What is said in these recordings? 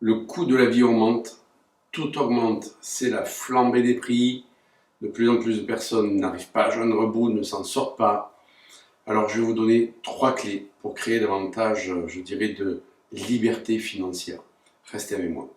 Le coût de la vie augmente, tout augmente, c'est la flambée des prix. De plus en plus de personnes n'arrivent pas à joindre bout, ne s'en sortent pas. Alors je vais vous donner 3 clés pour créer davantage, je dirais, de liberté financière. Restez avec moi.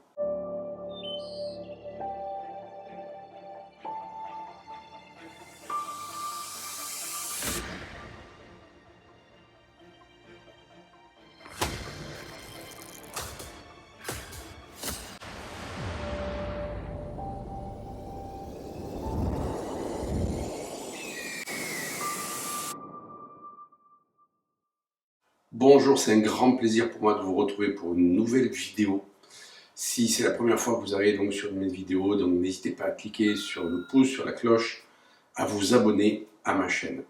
Bonjour, c'est un grand plaisir pour moi de vous retrouver pour une nouvelle vidéo. Si c'est la première fois que vous arrivez donc sur mes vidéos, donc n'hésitez pas à cliquer sur le pouce, sur la cloche, à vous abonner à ma chaîne.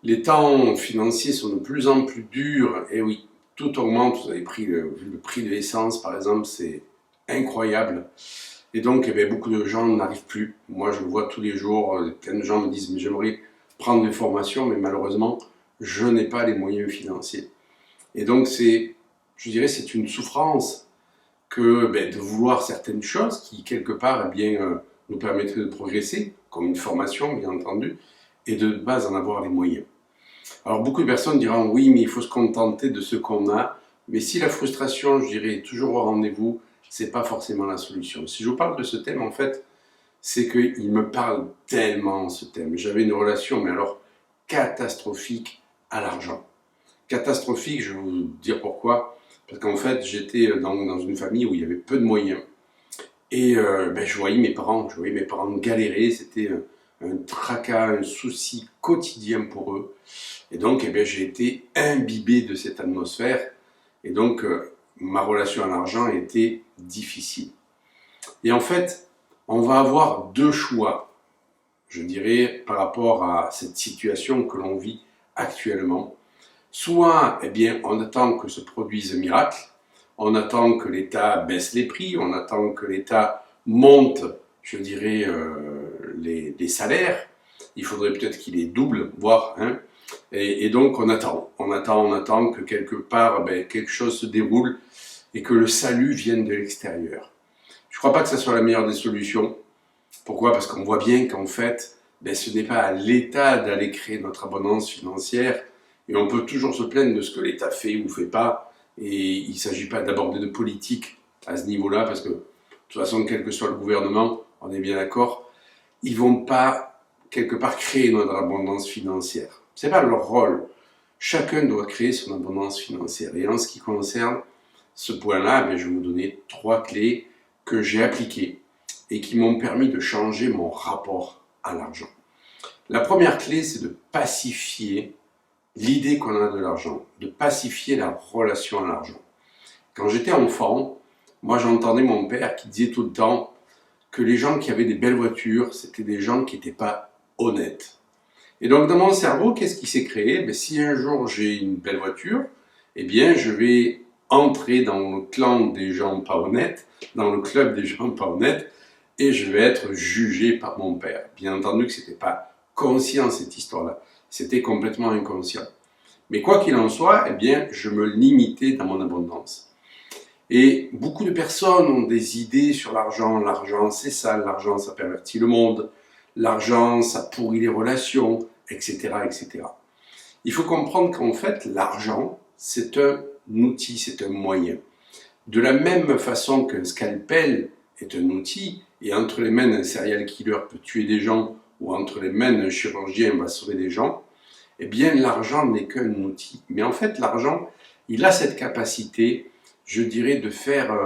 Les temps financiers sont de plus en plus durs, et oui, tout augmente. Vous avez vu le prix de l'essence par exemple, c'est incroyable. Et donc beaucoup de gens n'arrivent plus. Moi je le vois tous les jours, plein de gens me disent mais j'aimerais prendre des formations, mais malheureusement je n'ai pas les moyens financiers. Et donc je dirais, c'est une souffrance que de vouloir certaines choses qui quelque part nous permettraient de progresser, comme une formation bien entendu, et de base en avoir les moyens. Alors beaucoup de personnes diront oui, mais il faut se contenter de ce qu'on a, mais si la frustration, je dirais, est toujours au rendez-vous, c'est pas forcément la solution. Si je vous parle de ce thème, en fait, c'est qu'il me parle tellement, ce thème. J'avais une relation, mais alors catastrophique à l'argent. Catastrophique, je vais vous dire pourquoi. Parce qu'en fait, j'étais dans une famille où il y avait peu de moyens. Et je voyais mes parents galérer. C'était un tracas, un souci quotidien pour eux. Et donc, j'ai été imbibé de cette atmosphère. Et donc, ma relation à l'argent était difficile. Et en fait, on va avoir 2 choix, je dirais, par rapport à cette situation que l'on vit actuellement. Soit, on attend que se produise un miracle, on attend que l'État baisse les prix, on attend que l'État monte, je dirais, les salaires. Il faudrait peut-être qu'il les double, voire, et donc on attend que quelque part, quelque chose se déroule et que le salut vienne de l'extérieur. Je ne crois pas que ce soit la meilleure des solutions. Pourquoi? Parce qu'on voit bien qu'en fait, ce n'est pas à l'État d'aller créer notre abondance financière, et on peut toujours se plaindre de ce que l'État fait ou fait pas, et il ne s'agit pas d'aborder de politique à ce niveau-là, parce que de toute façon, quel que soit le gouvernement, on est bien d'accord, ils ne vont pas quelque part créer notre abondance financière. Ce n'est pas leur rôle. Chacun doit créer son abondance financière. Et en ce qui concerne ce point-là, je vais vous donner 3 clés que j'ai appliquées et qui m'ont permis de changer mon rapport à l'argent. La première clé, c'est de pacifier l'idée qu'on a de l'argent, de pacifier la relation à l'argent. Quand j'étais enfant, moi j'entendais mon père qui disait tout le temps que les gens qui avaient des belles voitures, c'était des gens qui n'étaient pas honnêtes. Et donc dans mon cerveau, qu'est-ce qui s'est créé? Si un jour j'ai une belle voiture, je vais entrer dans le clan des gens pas honnêtes, dans le club des gens pas honnêtes, et je vais être jugé par mon père. Bien entendu que ce n'était pas conscient cette histoire-là, c'était complètement inconscient. Mais quoi qu'il en soit, je me limitais dans mon abondance. Et beaucoup de personnes ont des idées sur l'argent. L'argent c'est sale, l'argent ça pervertit le monde, l'argent ça pourrit les relations, etc., etc. Il faut comprendre qu'en fait l'argent c'est un outil, c'est un moyen. De la même façon qu'un scalpel est un outil, et entre les mains d'un serial killer peut tuer des gens, ou entre les mains d'un chirurgien va sauver des gens, l'argent n'est qu'un outil. Mais en fait, l'argent, il a cette capacité, je dirais, de faire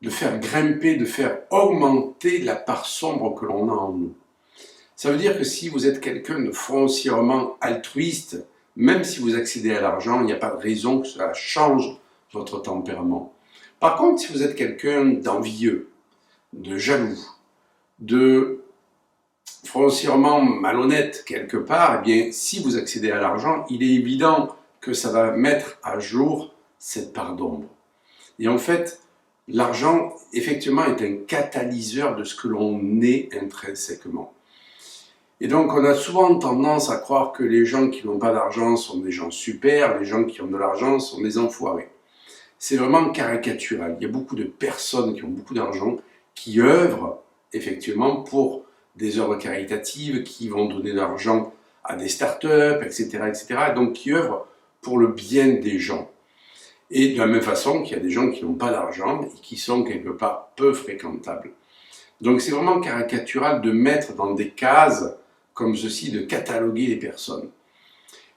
grimper, de faire augmenter la part sombre que l'on a en nous. Ça veut dire que si vous êtes quelqu'un de foncièrement altruiste, même si vous accédez à l'argent, il n'y a pas de raison que cela change votre tempérament. Par contre, si vous êtes quelqu'un d'envieux, de jaloux, de foncièrement malhonnête quelque part, si vous accédez à l'argent, il est évident que ça va mettre à jour cette part d'ombre. Et en fait, l'argent, effectivement, est un catalyseur de ce que l'on est intrinsèquement. Et donc, on a souvent tendance à croire que les gens qui n'ont pas d'argent sont des gens super, les gens qui ont de l'argent sont des enfoirés. c'est vraiment caricatural. Il y a beaucoup de personnes qui ont beaucoup d'argent, qui œuvrent effectivement pour des œuvres caritatives, qui vont donner de l'argent à des startups, etc., etc., donc qui œuvrent pour le bien des gens. Et de la même façon qu'il y a des gens qui n'ont pas d'argent et qui sont quelque part peu fréquentables. Donc c'est vraiment caricatural de mettre dans des cases comme ceci, de cataloguer les personnes.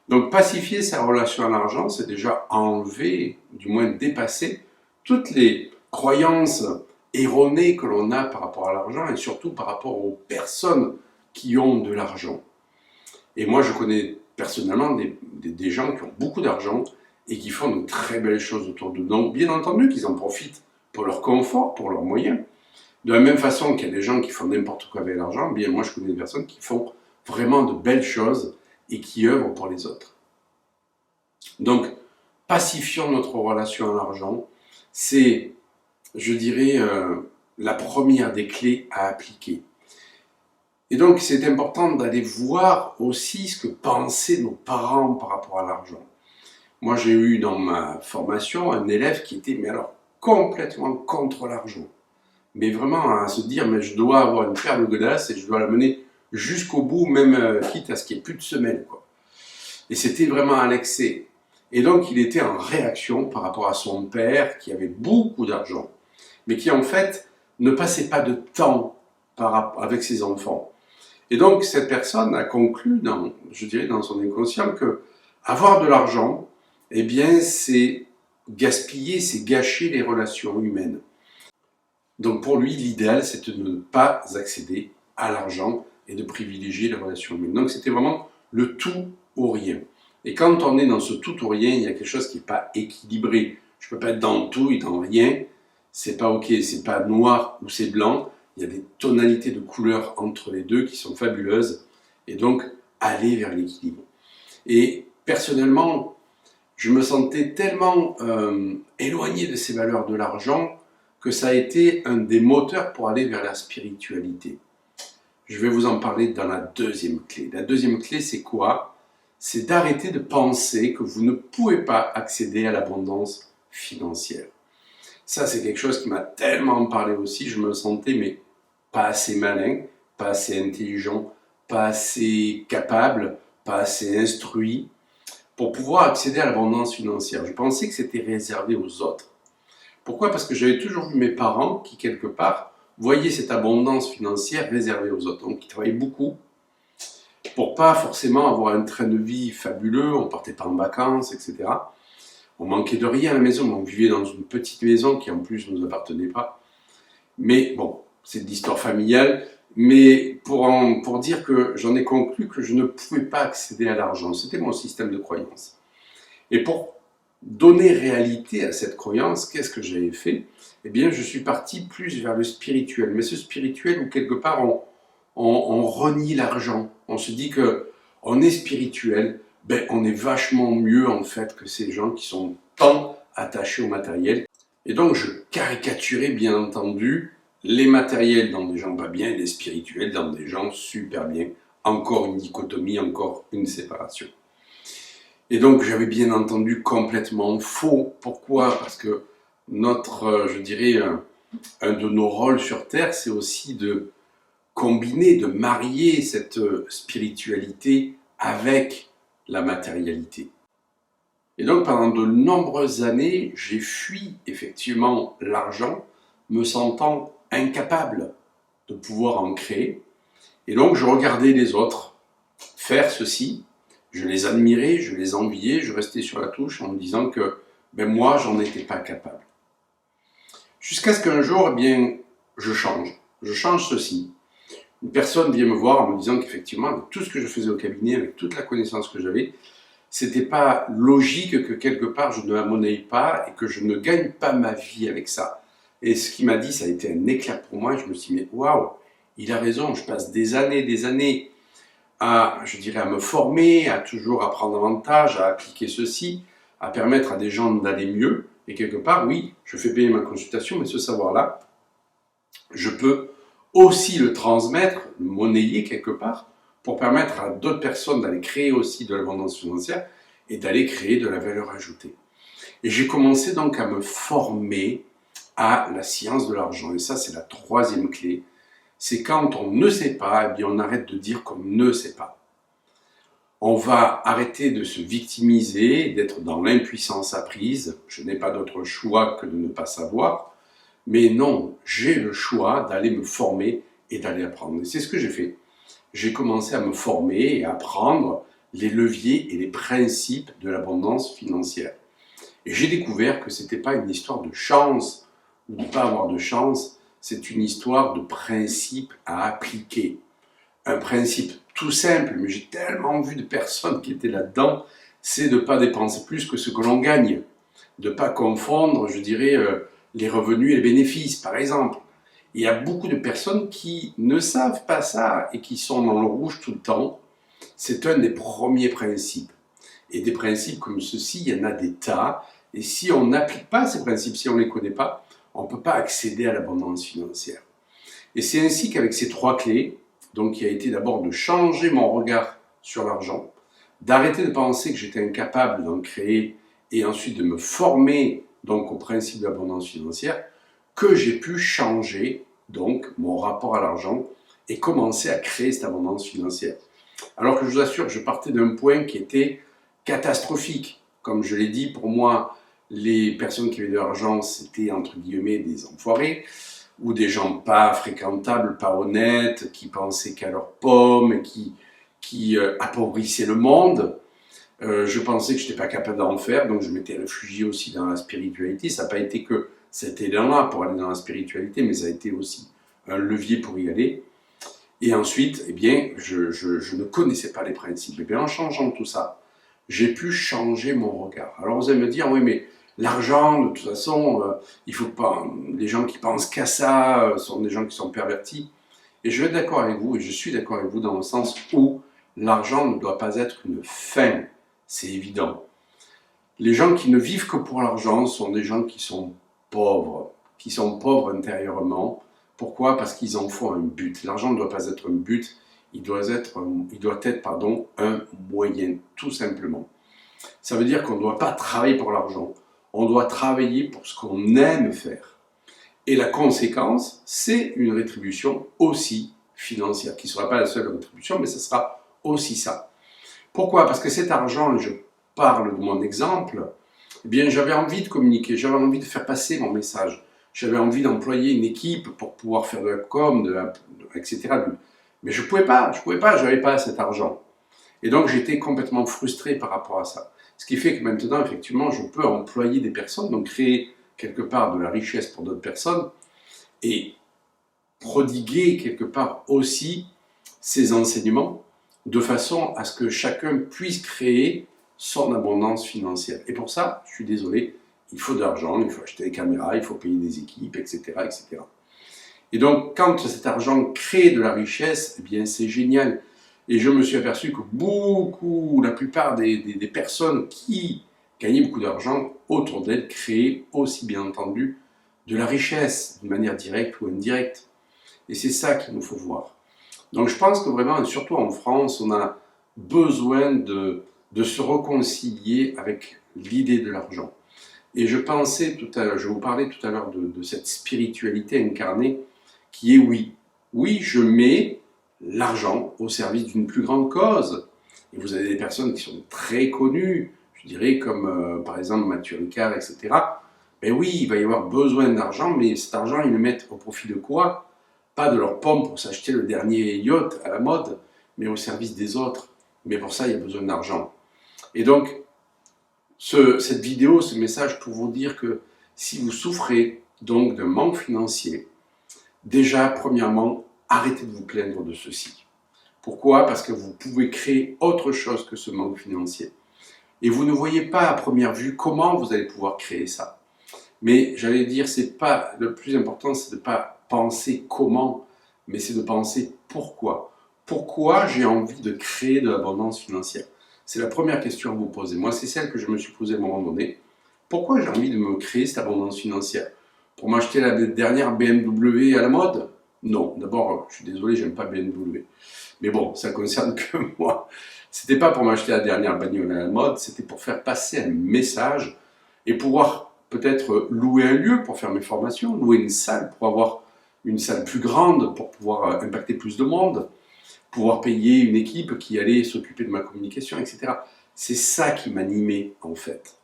Donc pacifier sa relation à l'argent, c'est déjà enlever, du moins dépasser, toutes les croyances erronées que l'on a par rapport à l'argent et surtout par rapport aux personnes qui ont de l'argent. Et moi je connais personnellement des gens qui ont beaucoup d'argent et qui font de très belles choses autour d'eux. Donc bien entendu qu'ils en profitent pour leur confort, pour leurs moyens. De la même façon qu'il y a des gens qui font n'importe quoi avec l'argent, bien moi je connais des personnes qui font vraiment de belles choses et qui œuvrent pour les autres. Donc, pacifions notre relation à l'argent, c'est, je dirais, la première des clés à appliquer. Et donc, c'est important d'aller voir aussi ce que pensaient nos parents par rapport à l'argent. Moi, j'ai eu dans ma formation un élève qui était, mais alors, complètement contre l'argent. Mais vraiment à se dire, mais je dois avoir une paire de godasses et je dois la mener jusqu'au bout, même quitte à ce qu'il n'y ait plus de semelle, quoi. Et c'était vraiment à l'excès. Et donc il était en réaction par rapport à son père qui avait beaucoup d'argent, mais qui en fait ne passait pas de temps avec ses enfants. Et donc cette personne a conclu, je dirais dans son inconscient, que avoir de l'argent, eh bien c'est gaspiller, c'est gâcher les relations humaines. Donc pour lui, l'idéal, c'est de ne pas accéder à l'argent et de privilégier les relations humaines. Donc c'était vraiment le tout ou rien. Et quand on est dans ce tout ou rien, il y a quelque chose qui n'est pas équilibré. Je ne peux pas être dans tout et dans rien. C'est pas ok, c'est pas noir ou c'est blanc. Il y a des tonalités de couleurs entre les deux qui sont fabuleuses. Et donc, aller vers l'équilibre. Et personnellement, je me sentais tellement éloigné de ces valeurs de l'argent que ça a été un des moteurs pour aller vers la spiritualité. Je vais vous en parler dans la deuxième clé. La deuxième clé, c'est quoi? C'est d'arrêter de penser que vous ne pouvez pas accéder à l'abondance financière. Ça, c'est quelque chose qui m'a tellement parlé aussi. Je me sentais, mais pas assez malin, pas assez intelligent, pas assez capable, pas assez instruit pour pouvoir accéder à l'abondance financière. Je pensais que c'était réservé aux autres. Pourquoi? Parce que j'avais toujours vu mes parents qui, quelque part, voyaient cette abondance financière réservée aux autres. Donc, ils travaillaient beaucoup pour pas forcément avoir un train de vie fabuleux, on partait pas en vacances, etc. On manquait de rien à la maison, on vivait dans une petite maison qui en plus ne nous appartenait pas. Mais bon, c'est de l'histoire familiale, mais pour dire que j'en ai conclu que je ne pouvais pas accéder à l'argent. C'était mon système de croyance. Et pour donner réalité à cette croyance, qu'est-ce que j'avais fait? Eh bien, je suis parti plus vers le spirituel. Mais ce spirituel où quelque part on renie l'argent. On se dit que on est spirituel, ben on est vachement mieux en fait que ces gens qui sont tant attachés au matériel. Et donc je caricaturais bien entendu les matériels dans des gens pas bien et les spirituels dans des gens super bien. Encore une dichotomie, encore une séparation. Et donc j'avais bien entendu complètement faux. Pourquoi? Parce que notre, je dirais, un de nos rôles sur Terre, c'est aussi de combiner, de marier cette spiritualité avec la matérialité. Et donc pendant de nombreuses années, j'ai fui effectivement l'argent, me sentant incapable de pouvoir en créer. Et donc je regardais les autres faire ceci, je les admirais, je les enviais, je restais sur la touche en me disant que ben moi, j'en étais pas capable. Jusqu'à ce qu'un jour, eh bien, je change ceci. Une personne vient me voir en me disant qu'effectivement, avec tout ce que je faisais au cabinet, avec toute la connaissance que j'avais, c'était pas logique que quelque part je ne la monnaie pas et que je ne gagne pas ma vie avec ça. Et ce qu'il m'a dit, ça a été un éclair pour moi. Et je me suis dit, mais waouh, il a raison. Je passe des années à, je dirais, à me former, à toujours apprendre davantage, à appliquer ceci, à permettre à des gens d'aller mieux. Et quelque part, oui, je fais payer ma consultation, mais ce savoir-là, je peux aussi le transmettre, le monnayer quelque part, pour permettre à d'autres personnes d'aller créer aussi de l'abondance financière et d'aller créer de la valeur ajoutée. Et j'ai commencé donc à me former à la science de l'argent. Et ça, c'est la troisième clé. C'est quand on ne sait pas, eh bien on arrête de dire qu'on ne sait pas. On va arrêter de se victimiser, d'être dans l'impuissance apprise. Je n'ai pas d'autre choix que de ne pas savoir. Mais non, j'ai le choix d'aller me former et d'aller apprendre. Et c'est ce que j'ai fait. J'ai commencé à me former et à apprendre les leviers et les principes de l'abondance financière. Et j'ai découvert que ce n'était pas une histoire de chance ou de ne pas avoir de chance, c'est une histoire de principe à appliquer. Un principe tout simple, mais j'ai tellement vu de personnes qui étaient là-dedans, c'est de ne pas dépenser plus que ce que l'on gagne. De ne pas confondre, je dirais, les revenus et les bénéfices, par exemple. Il y a beaucoup de personnes qui ne savent pas ça et qui sont dans le rouge tout le temps. C'est un des premiers principes. Et des principes comme ceci, il y en a des tas. Et si on n'applique pas ces principes, si on ne les connaît pas, on ne peut pas accéder à l'abondance financière. Et c'est ainsi qu'avec ces trois clés, donc qui a été d'abord de changer mon regard sur l'argent, d'arrêter de penser que j'étais incapable d'en créer et ensuite de me former donc au principe de l'abondance financière, que j'ai pu changer donc mon rapport à l'argent et commencer à créer cette abondance financière. Alors que je vous assure, je partais d'un point qui était catastrophique. Comme je l'ai dit, pour moi, les personnes qui avaient de l'argent, c'était entre guillemets des enfoirés, ou des gens pas fréquentables, pas honnêtes, qui pensaient qu'à leurs pommes, qui appauvissaient le monde. Je pensais que je n'étais pas capable d'en faire, donc je m'étais réfugié aussi dans la spiritualité. Ça n'a pas été que cet élan-là pour aller dans la spiritualité, mais ça a été aussi un levier pour y aller. Et ensuite, eh bien, je ne connaissais pas les principes. Et bien, en changeant tout ça, j'ai pu changer mon regard. Alors vous allez me dire, oui, mais l'argent, de toute façon, il faut pas. Les gens qui pensent qu'à ça sont des gens qui sont pervertis. Et je vais être d'accord avec vous, et je suis d'accord avec vous dans le sens où l'argent ne doit pas être une fin. C'est évident. Les gens qui ne vivent que pour l'argent sont des gens qui sont pauvres intérieurement. Pourquoi? Parce qu'ils en font un but. L'argent ne doit pas être un but, il doit être un moyen, tout simplement. Ça veut dire qu'on ne doit pas travailler pour l'argent, on doit travailler pour ce qu'on aime faire. Et la conséquence, c'est une rétribution aussi financière, qui ne sera pas la seule rétribution, mais ce sera aussi ça. Pourquoi? Parce que cet argent, et je parle de mon exemple, eh bien j'avais envie de communiquer, j'avais envie de faire passer mon message. J'avais envie d'employer une équipe pour pouvoir faire de la com, etc. Mais je ne pouvais pas, je n'avais pas cet argent. Et donc j'étais complètement frustré par rapport à ça. Ce qui fait que maintenant, effectivement, je peux employer des personnes, donc créer quelque part de la richesse pour d'autres personnes et prodiguer quelque part aussi ces enseignements de façon à ce que chacun puisse créer son abondance financière. Et pour ça, je suis désolé, il faut de l'argent, il faut acheter des caméras, il faut payer des équipes, etc., etc. Et donc, quand cet argent crée de la richesse, eh bien, c'est génial. Et je me suis aperçu que la plupart des personnes qui gagnaient beaucoup d'argent autour d'elles créaient aussi, bien entendu, de la richesse, d'une manière directe ou indirecte. Et c'est ça qu'il nous faut voir. Donc, je pense que vraiment, et surtout en France, on a besoin de se réconcilier avec l'idée de l'argent. Et je vous parlais tout à l'heure de cette spiritualité incarnée qui est oui. Oui, je mets l'argent au service d'une plus grande cause. Et vous avez des personnes qui sont très connues, je dirais comme par exemple Mathieu Ricard, etc. Mais oui, il va y avoir besoin d'argent, mais cet argent, ils le mettent au profit de quoi? Pas de leur pomme pour s'acheter le dernier yacht à la mode, mais au service des autres. Mais pour ça, il y a besoin d'argent. Et donc, cette vidéo, ce message pour vous dire que si vous souffrez donc d'un manque financier, déjà, premièrement, arrêtez de vous plaindre de ceci. Pourquoi? Parce que vous pouvez créer autre chose que ce manque financier. Et vous ne voyez pas à première vue comment vous allez pouvoir créer ça. Mais j'allais dire, c'est pas le plus important, c'est de ne pas penser comment, mais c'est de penser pourquoi. Pourquoi j'ai envie de créer de l'abondance financière? C'est la première question à vous poser. Moi, c'est celle que je me suis posée à un moment donné. Pourquoi j'ai envie de me créer cette abondance financière? Pour m'acheter la dernière BMW à la mode? Non. D'abord, je suis désolé, j'aime pas BMW. Mais bon, ça concerne que moi. C'était pas pour m'acheter la dernière bagnole à la mode, c'était pour faire passer un message et pouvoir peut-être louer un lieu pour faire mes formations, louer une salle pour avoir une salle plus grande, pour pouvoir impacter plus de monde, pouvoir payer une équipe qui allait s'occuper de ma communication, etc. C'est ça qui m'animait en fait.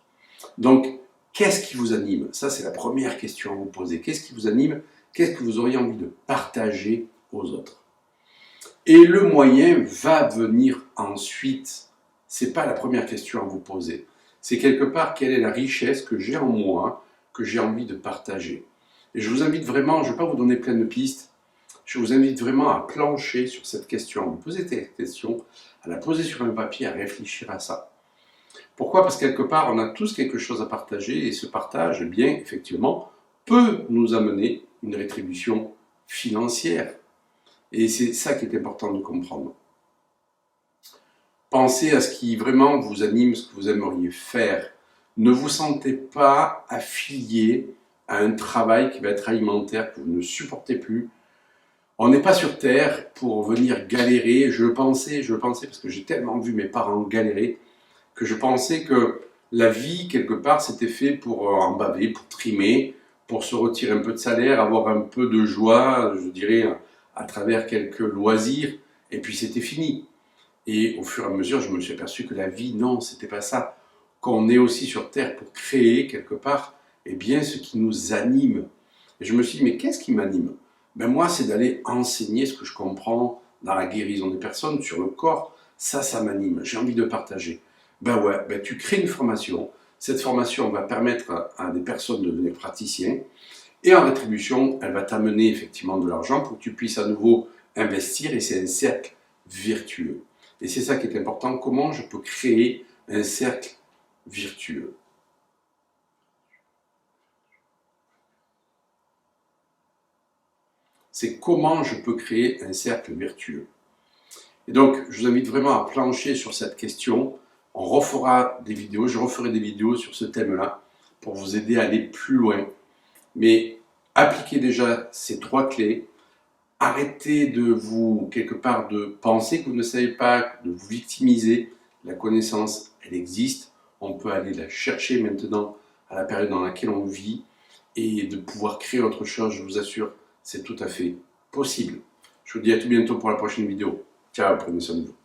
Donc, qu'est-ce qui vous anime? Ça, c'est la première question à vous poser. Qu'est-ce qui vous anime? Qu'est-ce que vous auriez envie de partager aux autres? Et le moyen va venir ensuite. Ce n'est pas la première question à vous poser. C'est quelque part, quelle est la richesse que j'ai en moi, que j'ai envie de partager. Et je vous invite vraiment, je ne vais pas vous donner plein de pistes, je vous invite vraiment à plancher sur cette question, à vous poser cette question, à la poser sur un papier, à réfléchir à ça. Pourquoi? Parce que quelque part, on a tous quelque chose à partager, et ce partage, eh bien, effectivement, peut nous amener une rétribution financière. Et c'est ça qui est important de comprendre. Pensez à ce qui vraiment vous anime, ce que vous aimeriez faire. Ne vous sentez pas affilié à un travail qui va être alimentaire, que vous ne supportez plus. On n'est pas sur Terre pour venir galérer. Je le pensais parce que j'ai tellement vu mes parents galérer, que je pensais que la vie, quelque part, c'était fait pour en baver, pour trimer, pour se retirer un peu de salaire, avoir un peu de joie, je dirais, à travers quelques loisirs, et puis c'était fini. Et au fur et à mesure, je me suis aperçu que la vie, non, c'était pas ça. Qu'on est aussi sur Terre pour créer, quelque part, eh bien, ce qui nous anime. Et je me suis dit, mais qu'est-ce qui m'anime? Ben moi, c'est d'aller enseigner ce que je comprends dans la guérison des personnes, sur le corps. Ça m'anime. J'ai envie de partager. Ben ouais, ben tu crées une formation. Cette formation va permettre à des personnes de devenir praticiens. Et en rétribution, elle va t'amener effectivement de l'argent pour que tu puisses à nouveau investir. Et c'est un cercle vertueux. Et c'est ça qui est important. Comment je peux créer un cercle vertueux? C'est comment je peux créer un cercle vertueux. Et donc, je vous invite vraiment à plancher sur cette question. On refera des vidéos, je referai des vidéos sur ce thème-là pour vous aider à aller plus loin. Mais appliquez déjà ces 3 clés. Arrêtez de vous, quelque part, de penser que vous ne savez pas, de vous victimiser. La connaissance, elle existe. On peut aller la chercher maintenant à la période dans laquelle on vit et de pouvoir créer autre chose, je vous assure, c'est tout à fait possible. Je vous dis à tout bientôt pour la prochaine vidéo. Ciao, prenez soin de vous.